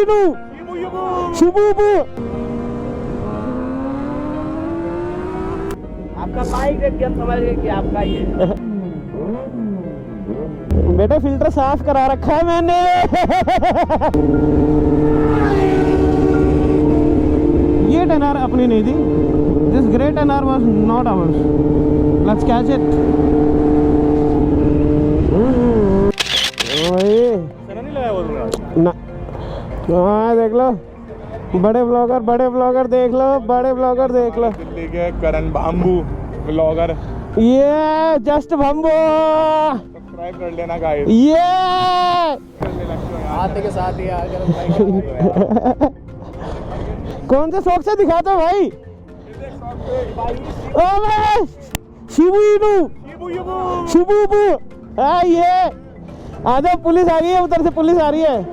Shibuinu! Shibubu! आपका bike देख के हम समझ गए कि आपका ही है। बेटे फिल्टर साफ करा रखा है मैंने। ये 10R अपनी नहीं थी। This grey 10R was not ours. Let's catch it. नहीं लगाया वो ना हाँ देख लो बड़े ब्लॉगर देख लो बड़े ब्लॉगर देख लो। दिल्ली के करण बाम्बू ब्लॉगर ये जस्ट भम्बो सब्सक्राइब कर लेना गाइस। ये आते के साथ ही अगर कौन से शौक से दिखाते हो भाई? ओ भाई शिबुइनु शिबुबु हाँ ये आजा पुलिस आ गई है उधर से पुलिस आ रही है।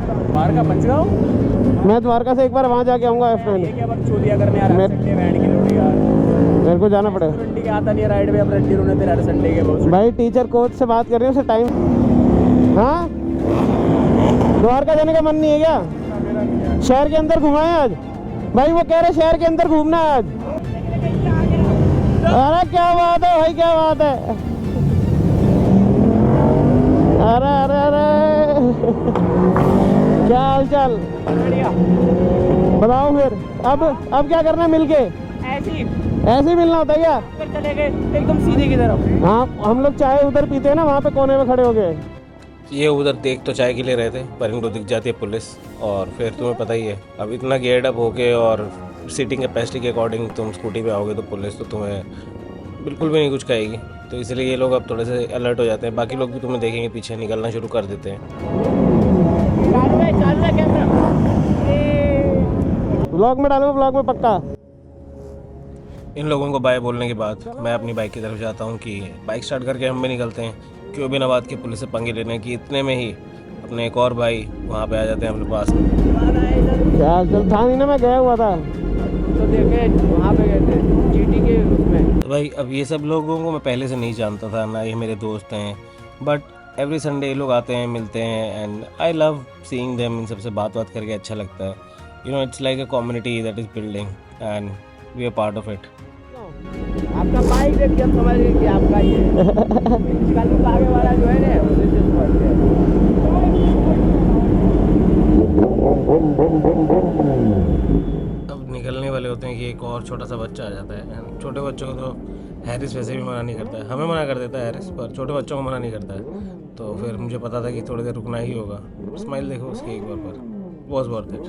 द्वारका पंचगांव मैं द्वारका से एक बार वहाँ जाके आऊँगा F9। ये क्या बात चोरिया करने आ रहा है संडे बैंड की रोटी यार। मेरे को जाना पड़ेगा। रंडी के आता नहीं है राइड में अब रंडी रोने तेरे संडे के बहुत। भाई टीचर कोच से बात कर रही हूँ उसे टाइम। हाँ द्वारका जाने का मन नहीं है क्या? शहर के अंदर घुमाएं आज। भाई वो कह रहे शहर के अंदर घूमना है आज। अरे क्या बात है भाई क्या बात है। अरे अरे अरे क्या हाल चाल बताओ फिर। अब क्या करना है मिलके? ऐसे ऐसे ही मिलना होता है क्या? चले गए एकदम सीधे की तरफ। हाँ हम लोग चाय उधर पीते हैं ना वहाँ पे कोने में खड़े हो गए। ये उधर देख तो चाय के लिए रहे थे पर इनको दिख जाती है पुलिस और फिर तुम्हें पता ही है अब इतना गेयर्ड अप होके और सीटिंग कैपेसिटी के अकॉर्डिंग तुम स्कूटी पे आओगे तो पुलिस तो तुम्हें बिल्कुल भी नहीं कुछ कहेगी। तो इसलिए ये लोग अब थोड़े से अलर्ट हो जाते हैं। बाकी लोग भी तुम्हें देखेंगे पीछे निकलना शुरू कर देते हैं। ब्लॉग में डालूंगा ब्लॉग में पक्का। इन लोगों को बाय बोलने के बाद मैं अपनी बाइक की तरफ जाता हूँ कि बाइक स्टार्ट करके हम भी निकलते हैं। क्यों बिना बात के पुलिस से पंगे लेने की इतने में ही अपने एक और भाई वहाँ पे आ जाते हैं अपने पास। क्या चल था नहीं ना मैं गया हुआ था तो देखे वहाँ पे गए थे जीटी के उसमें। तो भाई अब ये सब लोगों को मैं पहले से नहीं जानता था ना ये मेरे दोस्त हैं बट एवरी संडे ये लोग आते हैं मिलते हैं and I love seeing them. इन सबसे बात करके अच्छा लगता है। You know it's like a community that is building and we are part of it. आपका बाइक देख के हम समझ गए कि आपका ही है। कल आगे वाला जो है ना उसी से समझ गए। अब निकलने वाले होते हैं कि एक और छोटा सा बच्चा आ जाता है। And छोटे बच्चों को तो हैरिस वैसे भी मना नहीं करता है। हमें मना कर देता है हैरिस पर छोटे बच्चों को मना नहीं करता है। तो फिर मुझे पता था कि थोड़ी देर रुकना ही होगा। स्माइल देखो उसकी एक बार पर वॉज वर्थ इट।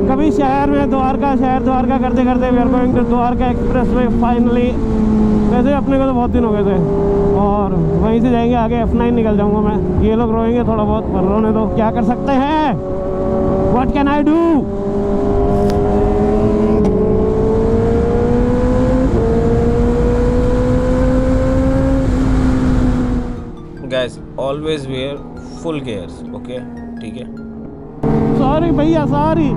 कभी शहर में द्वारका करते करते we are going to Dwarka expressway finally. वैसे अपने को तो बहुत दिन हो गए थे और वहीं से जाएंगे आगे F9 निकल जाऊंगा मैं। ये लोग रोएंगे थोड़ा बहुत पर रोने दो क्या कर सकते हैं। What can I do. Guys always wear full gears okay ठीक है। सॉरी भैया सॉरी।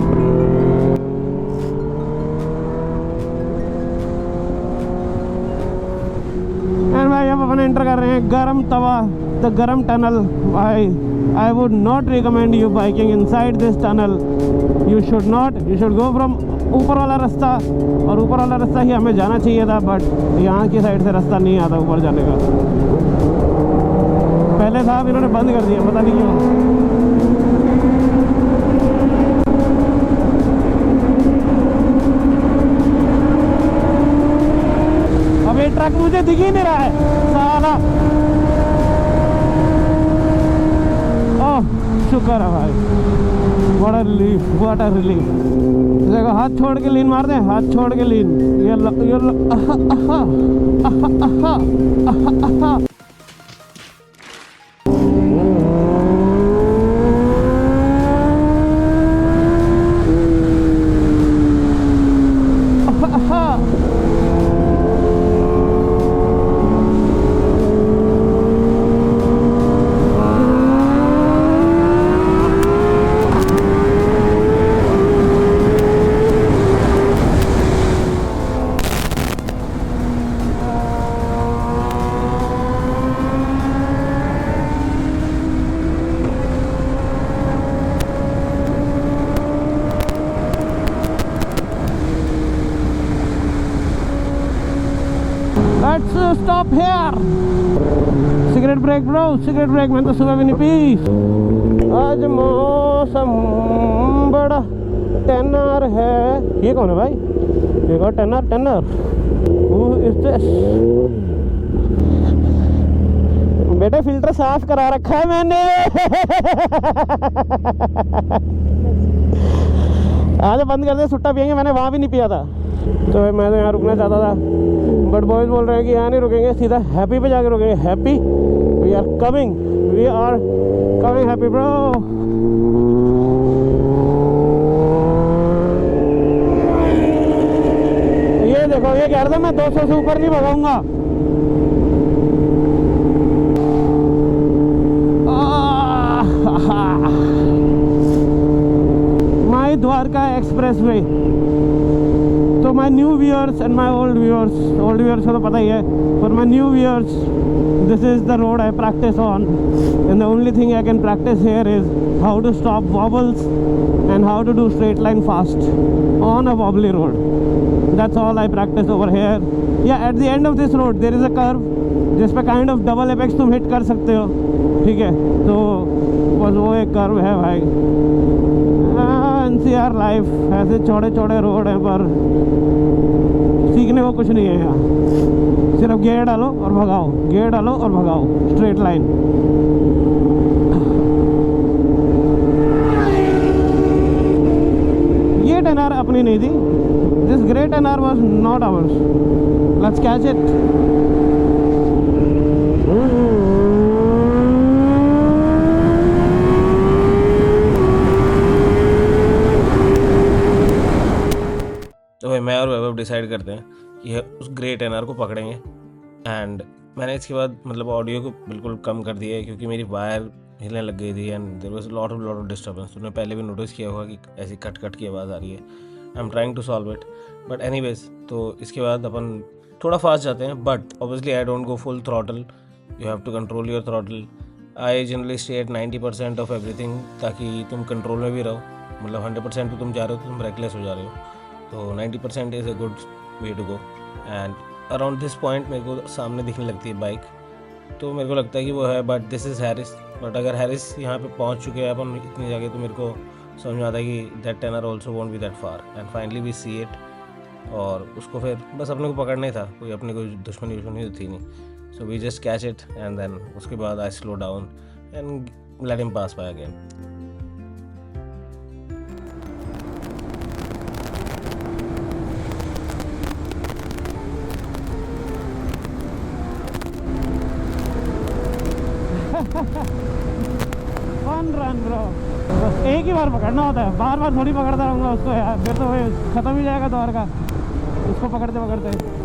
भाई अब अपन एंटर कर रहे हैं गरम तवा द गरम टनल। भाई I would not recommend you biking inside this tunnel. You should go from ऊपर वाला रास्ता और ऊपर वाला रास्ता ही हमें जाना चाहिए था बट यहाँ की साइड से रास्ता नहीं आता ऊपर जाने का। पहले था अब इन्होंने बंद कर दिया पता नहीं क्यों। अब ये ट्रक मुझे दिख ही नहीं रहा है साला। ओह शुक्र है भाई बड़ा रिलीफ व्हाट अ रिलीफ। देखो हाथ छोड़ के लीन मार दें हाथ छोड़ के lean. Let's stop here. Cigarette break bro, cigarette break. मैंने तो सुबह भी नहीं पी। आज मौसम बड़ा टेनर है। ये कौन है भाई? ये कौन? Tenere Who is this? बेटे फिल्टर साफ करा रखा है मैंने। आज बंद कर दे, सुट्टा पियेंगे। मैंने वहाँ भी नहीं पिया था, तो मैं तो यहाँ रुकना चाहता था, बट बॉयज बोल रहे हैं कि यहाँ नहीं रुकेंगे, सीधा हैप्पी पे जाके रुकेंगे। Happy, we are coming Happy bro. ये देखो, ये कह रहा था मैं 200 से ऊपर नहीं भगाऊंगा। माई द्वारका एक्सप्रेस वे। तो my new viewers and my old viewers को तो पता ही है, for my new viewers this is the road I practice on, and the only thing I can practice here is how to stop wobbles and how to do straight line fast on a wobbly road. That's all I practice over here. Yeah, at the end of this road there is a curve जिस पे kind of double apex तुम hit कर सकते हो, ठीक है? तो बस वो एक कर्व है भाई। NCR लाइफ, ऐसे छोटे छोटे रोड हैं पर सीखने को कुछ नहीं है यहाँ। सिर्फ गियर डालो और भगाओ, गियर डालो और भगाओ, स्ट्रेट लाइन। ये टेनर अपनी नहीं थी। This great Tenere was not ours. Let's catch it. तो भाई मैं और वैभव डिसाइड करते हैं कि उस ग्रेट एनआर को पकड़ेंगे। एंड मैंने इसके बाद मतलब ऑडियो को बिल्कुल कम कर दिया है, क्योंकि मेरी वायर हिलने लग गई थी and there was lot of disturbance. तुमने पहले भी नोटिस किया होगा कि ऐसी कट कट की आवाज़ आ रही है। I am trying to solve it, but anyways तो इसके बाद अपन थोड़ा फास्ट जाते हैं, but obviously I don't go full throttle. You have to control your throttle. I generally stay at 90% of everything, ताकि तुम कंट्रोल में भी रहो। मतलब 100% तो तुम जा रहे हो तो तुम रेकलेस हो जा रहे हो, तो 90% is a good way to go. And around this point मेरे को सामने दिखने लगती है बाइक, तो मेरे को लगता है कि वो है, but this is Harris. But अगर हैरिस यहाँ पे पहुँच चुके हैं अपन इतनी जगह, तो मेरे को समझ में आता है कि that Tenere also won't be that far. And finally we see it, और उसको फिर बस अपने को पकड़ना ही था, कोई अपनी कोई दुश्मनी तो थी नहीं। So we just catch it and then उसके बाद I slow down and let him pass by again. Fun run bro. बस एक ही बार पकड़ना होता है, बार बार थोड़ी पकड़ता रहूँगा उसको यार, फिर तो वही खत्म ही जाएगा द्वार का, उसको पकड़ते पकड़ते।